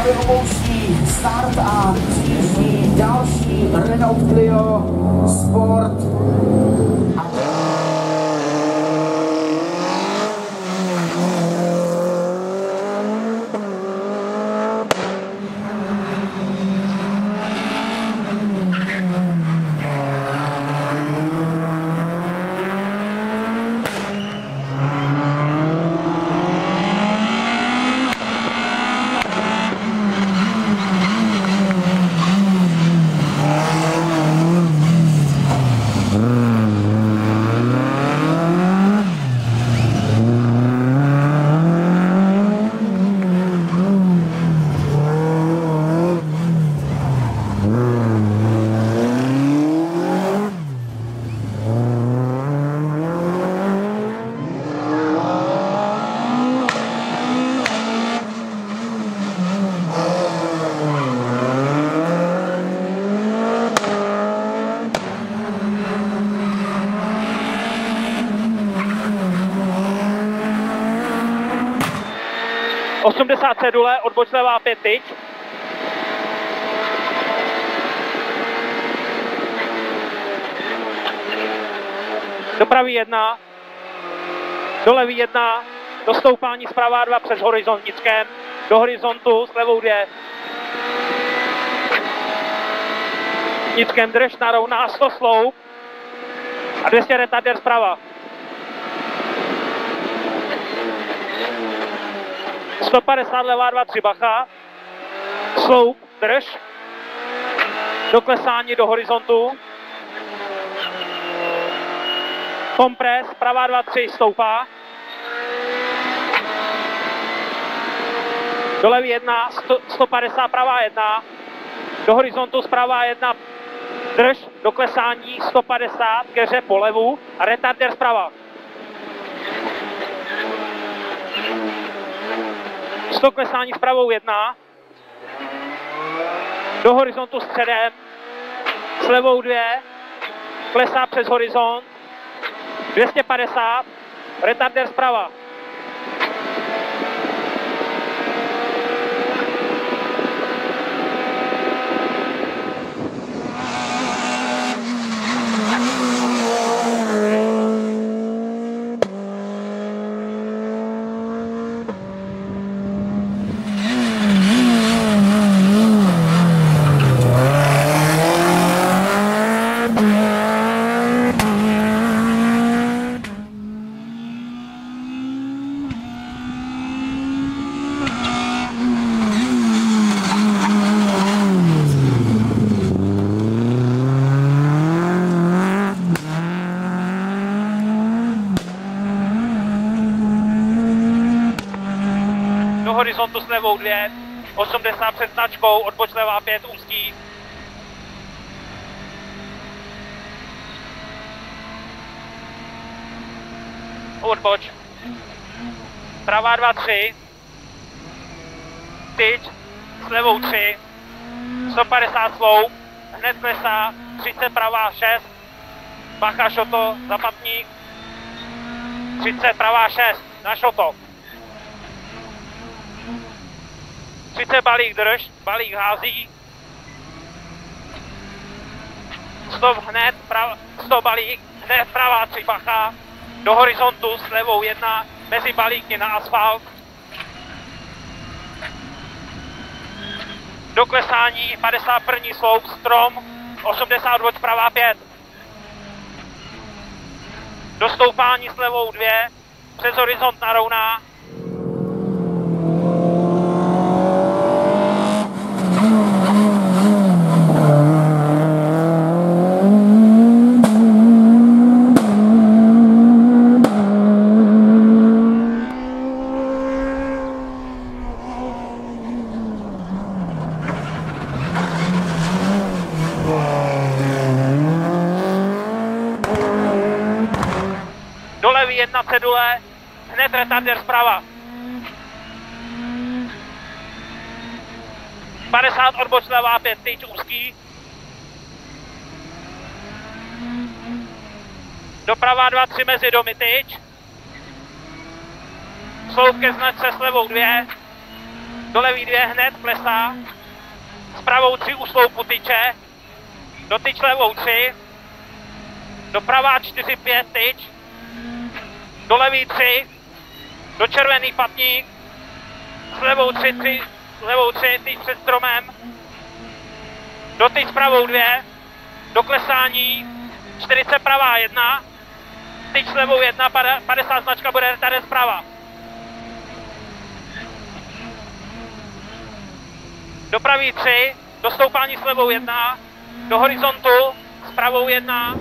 právě opouští start a přijíždí další Renault Clio Sport. Cedule, odboč levá 5 tyč. Dopravy 1, do levý 1, do stoupání zprava 2 přes horizont Nickem, do horizontu s levou 2. Nickem drž na rovná 100 sloup a 200 retarder zprava. 150 levá 2, 3 bacha, sloup, drž, do klesání do horizontu, kompres, pravá 2, 3, stoupá, do levý 1, 150, pravá 1, do horizontu zprava 1, drž, do klesání 150, keře po levu a retarder zprava. 100 klesání s pravou 1, do horizontu středem, s levou 2, klesá přes horizont, 250, retarder zprava. Horizontu s levou 2, 80 před značkou, odboč levá 5, úzký. Odboč. Pravá 2, 3. Tyč, s levou 3. 150 sloup, hned klesá, 30 pravá 6. Bacha šoto, zapatník. 30 pravá 6, na šoto. 30 balík drž, balík hází. 100 hned, 100 balík, hned pravá 3 bacha. Do horizontu s levou 1, mezi balíky na asfalt. Do klesání 50 první sloup, strom, 80 odboč pravá 5. Do stoupání s levou 2, přes horizont na rovná. Jedna cedule, hned retarder zprava. 50 odboč levá 5 tyč úzký. Doprava 2, 3 mezi domy tyč. Sloup ke značce s levou 2. do levý 2 hned plesá, s pravou 3 u sloupu tyče, do tyč levou 3, do pravá 4-5 tyč, do levý 3, do červený patník, s levou 3 tyč před stromem, do tyč s pravou 2, do klesání, 40 pravá 1, tyč s levou 1, 50 značka bude tady zprava. Do pravý 3, do stoupání s levou 1, do horizontu s pravou 1.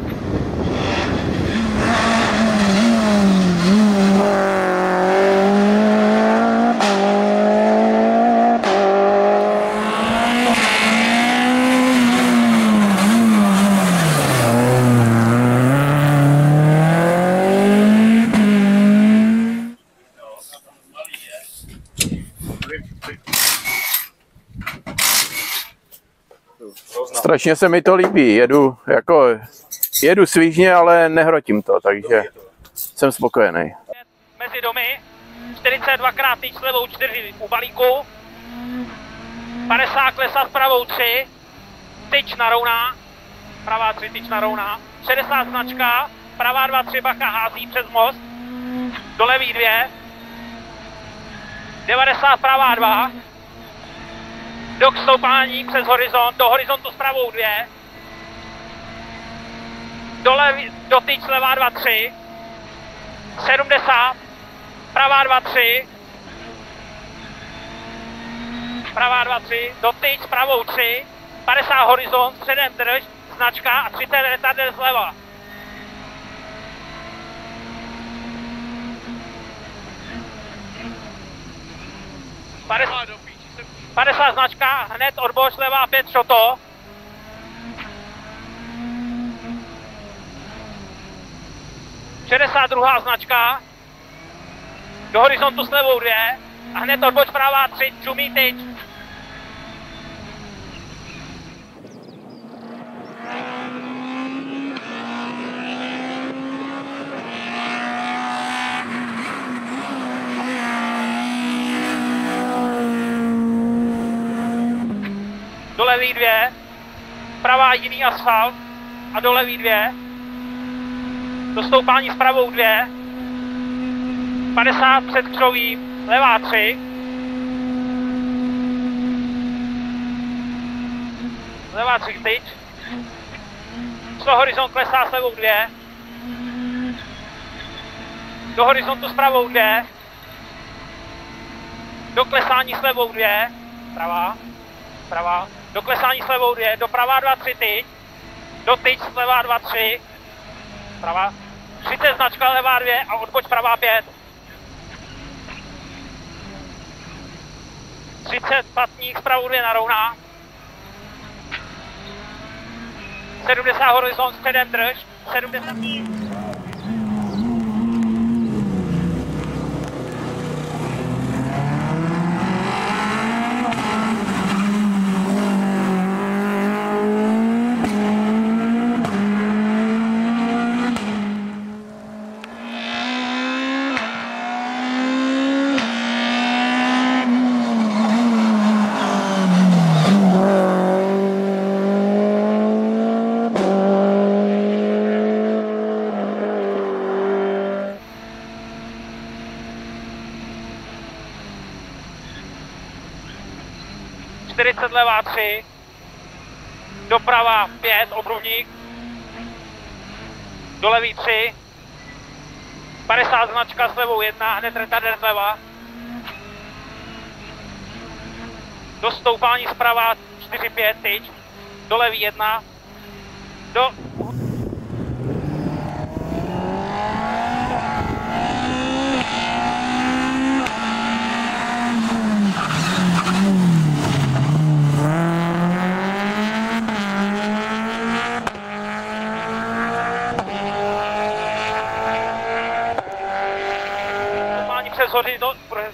Strašně se mi to líbí, jedu svížně, ale nehrotím to, takže jsem spokojený. Mezi domy, 42krát tyč s levou 4 u balíku, 50 klesa s pravou 3, tyč na rovná, pravá 3 tyč na rovná, 60 značka, pravá 2-3 bacha hází přes most, do levý 2, 90 pravá 2, do stoupání přes horizont, do horizontu s pravou 2, do tyč levá 2-3, 70, pravá 2-3, pravá 2-3, do tyč s pravou 3, 50 horizont, předem drž, značka a 30 retarder zleva. Padesát 50 značka, hned odboč levá 5 šoto. Druhá značka, do horizontu s levou 2 a hned odboč pravá 3, čumí tyč. Do levý 2, pravá jiný asfalt a do levý 2, do stoupání s pravou 2, 50 před křovím, levá 3, levá 3 tyč, 100 horizont klesá s levou 2, do horizontu s pravou 2, do klesání s levou 2, pravá, do klesání s levou 2, do pravá 2-3 tyč, do tyč s levá 2-3, pravá, 30 značka levá 2 a odboč pravá 5. 30 patník s pravou 2 na rovná, 70 horizont středem drž, 70. Levá 3, doprava 5, obrubník, do levý 3, 50 značka s levou 1, hned retarder zleva, do stoupání zprava 4-5 tyč, do levý 1, do...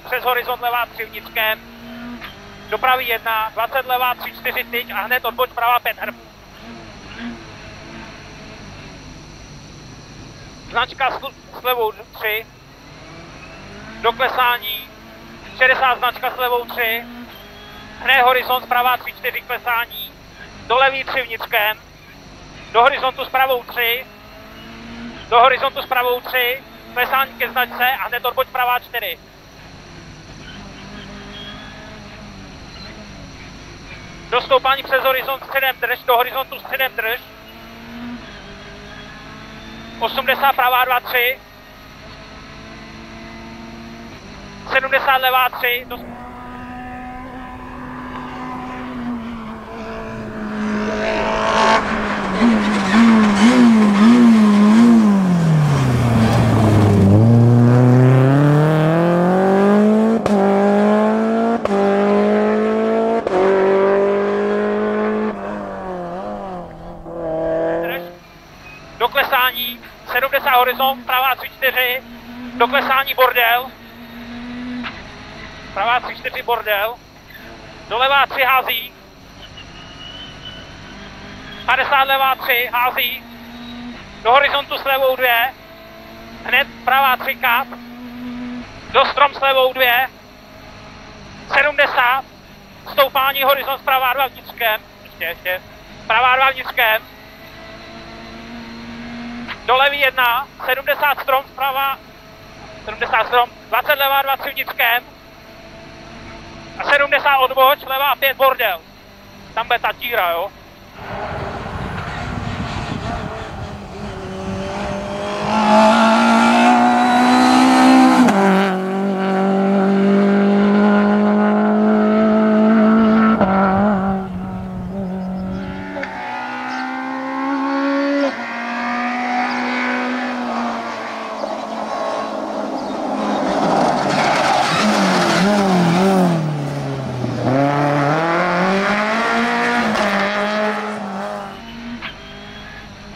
Přes horizont levá 3 vnitřkem, do pravý 1, 20 levá 3-4 tyč a hned odboč pravá 5 hrb. Značka s levou 3, do klesání, 60 značka s levou 3, hned horizont zprava 3-4 klesání, do levý 3 vnitřkem, do horizontu s pravou 3, do horizontu s pravou 3, klesání ke značce a hned odboč pravá 4. Do stoupání přes horizont středem drž, do horizontu středem drž. 80 pravá 2, 3. 70 levá 3. Do klesání 70 horizont, pravá 3-4, do klesání bordel, pravá 3-4 bordel, do levá 3 hází, 50 levá 3 hází, do horizontu s levou 2, hned pravá 3 kap, do strom s levou 2, 70, stoupání horizont pravá 2 vnitřkem, ještě, pravá 2 vnitřkem, do levý 1, 70 strom zprava, 70 strom, 20 levá 2 3 vnitřkem a 70 odboč, levá 5 bordel. Tam bude ta tíra, jo.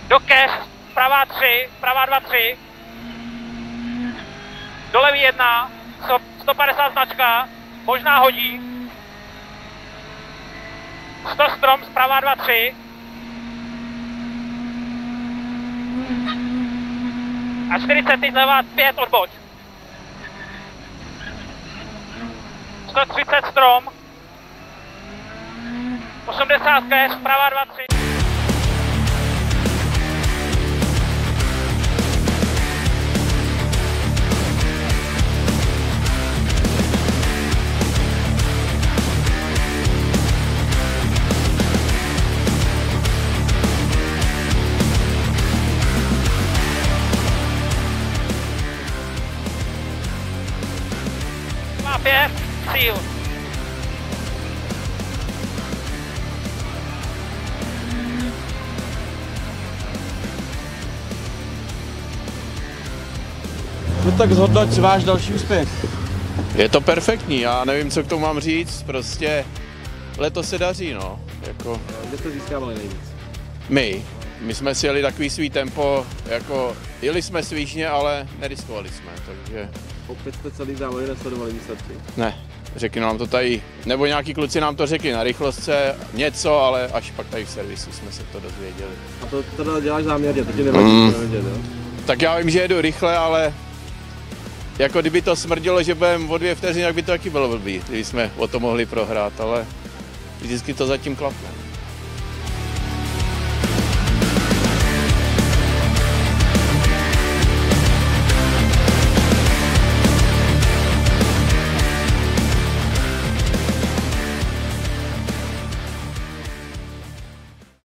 Do keř, pravá 3, pravá 2, 3. Do levý 1, 150 značka, možná hodí. 100 strom, pravá 2, 3. A 40 levá 5 odboč. 130 strom. 80 keř, pravá 2, 3. Má 5, cíl. No tak zhodnoť váš další úspěch. Je to perfektní, já nevím, co k tomu mám říct, prostě letos se daří, no. Jako Kde jste získávali nejvíc? my jsme si jeli takový svý tempo, jako jeli jsme svížně, ale neriskovali jsme, takže Opět jste celý závod nesledovali výsledky. ne. Řekli nám to tady, nebo nějaký kluci nám to řekli na rychlostce, něco, ale až pak tady v servisu jsme se to dozvěděli. A to teda děláš záměrně, to ti nevadí, jo? Tak já vím, že jedu rychle, ale jako kdyby to smrdilo, že budeme o 2 vteřiny, tak by to taky bylo blbý, kdyby jsme o to mohli prohrát, ale vždycky to zatím klapne.